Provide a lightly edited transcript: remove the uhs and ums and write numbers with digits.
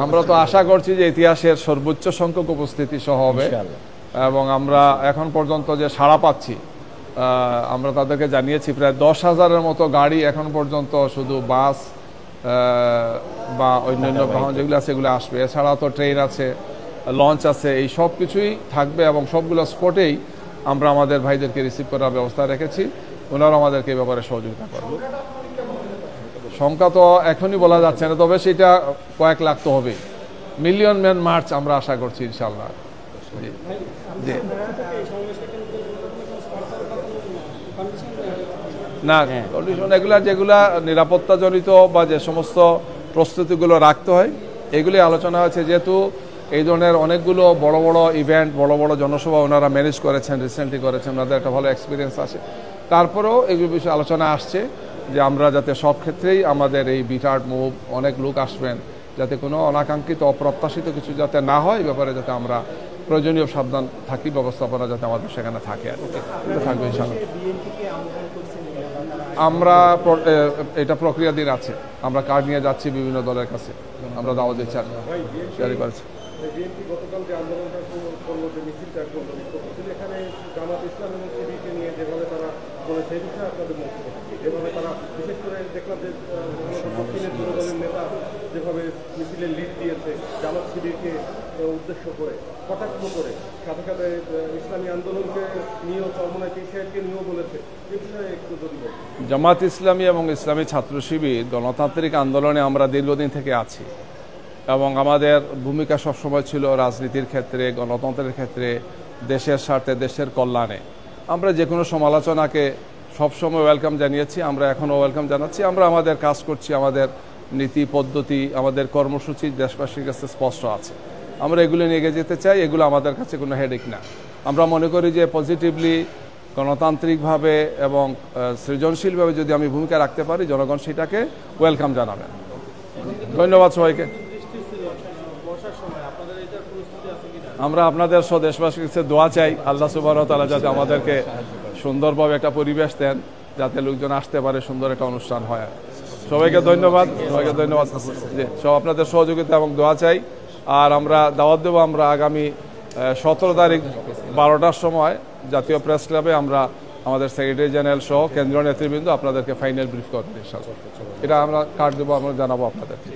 আমরা তো আশা করছি যে ইতিহাসের সর্বোচ্চ সংখ্যক উপস্থিতি সহ হবে এবং আমরা এখন পর্যন্ত যে সাড়া পাচ্ছি আমরা তাদেরকে জানিয়েছি প্রায় 10,000-এর মতো গাড়ি এখন পর্যন্ত শুধু বাস বা অন্যান্য বাহন যেগুলো আছে সেগুলো আসবে। এছাড়া তো ট্রেন আছে, লঞ্চ আছে, এই সব কিছুই থাকবে এবং সবগুলো স্পটেই আমরা আমাদের ভাইদেরকে রিসিভ করার ব্যবস্থা রেখেছি। ওনারা আমাদেরকে এই ব্যাপারে সহযোগিতা করবে। সংখ্যা তো এখনই বলা যাচ্ছে না, তবে সেটা কয়েক লাখ তো হবে। মিলিয়ন ম্যান মার্চ আমরা আশা করছি ইনশাল্লাহ। না, কন্ডিশন এগুলা যেগুলা নিরাপত্তাজনিত বা যে সমস্ত প্রস্তুতিগুলো রাখতে হয় এগুলি আলোচনা হয়েছে। যেহেতু এই ধরনের অনেকগুলো বড় বড় ইভেন্ট, বড় বড় জনসভা ওনারা ম্যানেজ করেছেন, রিসেন্টলি করেছেন, ওনাদের একটা ভালো এক্সপিরিয়েন্স আছে। তারপরেও এগুলো বিষয়ে আলোচনা আসছে যে আমরা যাতে সব ক্ষেত্রেই আমাদের এই বিটার্ড মুভ, অনেক লোক আসবেন, যাতে কোনো অনাকাঙ্ক্ষিত অপ্রত্যাশিত কিছু যাতে না হয়, ব্যাপারে যাতে আমরা প্রয়োজনীয় সাবধান থাকি, ব্যবস্থাপনা যাতে আমাদের সেখানে থাকে আর থাকবে ইনশাআল্লাহ। আমরা এটা প্রক্রিয়াধীন আছে, আমরা কার্ড নিয়ে যাচ্ছি বিভিন্ন দলের কাছে, আমরা দাওয়াত দিচ্ছি জারি করেছি। গতকাল যে আন্দোলনটা করলো, যে মিছিলটা করলো, এখানে জামাত ইসলাম এবং শিবিরকে নিয়ে যেভাবে তারা বলেছে এই বিষয়ে আপনাদের মন্তব্য থাকে, যেভাবে তারা বিশেষ করে দেখলাম যে দক্ষিণের যুব দলের নেতা যেভাবে মিছিলের লিড দিয়েছে জামাত শিবিরকে উদ্দেশ্য করে, কটাক্ষ করে, সাথে সাথে ইসলামী আন্দোলনকে নিয়েও চরমোনাই সাহেবকে নিয়েও বলেছে, এই বিষয়ে একটু যদি বলেন। জামাত ইসলামী এবং ইসলামী ছাত্র শিবির গণতান্ত্রিক আন্দোলনে আমরা দীর্ঘদিন থেকে আছি এবং আমাদের ভূমিকা সবসময় ছিল রাজনীতির ক্ষেত্রে, গণতন্ত্রের ক্ষেত্রে, দেশের স্বার্থে, দেশের কল্যাণে। আমরা যে কোনো সমালোচনাকে সবসময় ওয়েলকাম জানিয়েছি, আমরা এখনও ওয়েলকাম জানাচ্ছি। আমরা আমাদের কাজ করছি, আমাদের নীতি পদ্ধতি, আমাদের কর্মসূচি দেশবাসীর কাছে স্পষ্ট আছে। আমরা এগুলো নিয়ে যেতে চাই, এগুলো আমাদের কাছে কোনো হেডেক না। আমরা মনে করি যে পজিটিভলি, গণতান্ত্রিকভাবে এবং সৃজনশীলভাবে যদি আমি ভূমিকা রাখতে পারি, জনগণ সেটাকে ওয়েলকাম জানাবেন। ধন্যবাদ সবাইকে। আমরা আপনাদের দেশবাসীর কাছে দোয়া চাই, আল্লাহ সুবহানাহু ওয়া তাআলা যাতে আমাদেরকে সুন্দরভাবে একটা পরিবেশ দেন, যাতে লোকজন আসতে পারে, সুন্দর একটা অনুষ্ঠান হয়। সবাইকে ধন্যবাদ, সবাইকে ধন্যবাদ। সব আপনাদের সহযোগিতা এবং দোয়া চাই। আর আমরা দাওয়াত দেবো, আমরা আগামী 17 তারিখ 12টার সময় জাতীয় প্রেস ক্লাবে আমরা আমাদের সেক্রেটারি জেনারেল সহ কেন্দ্রীয় নেতৃবৃন্দ আপনাদেরকে ফাইনাল ব্রিফ করবেন। এটা আমরা কার্ড দেবো, আমরা জানাবো আপনাদেরকে।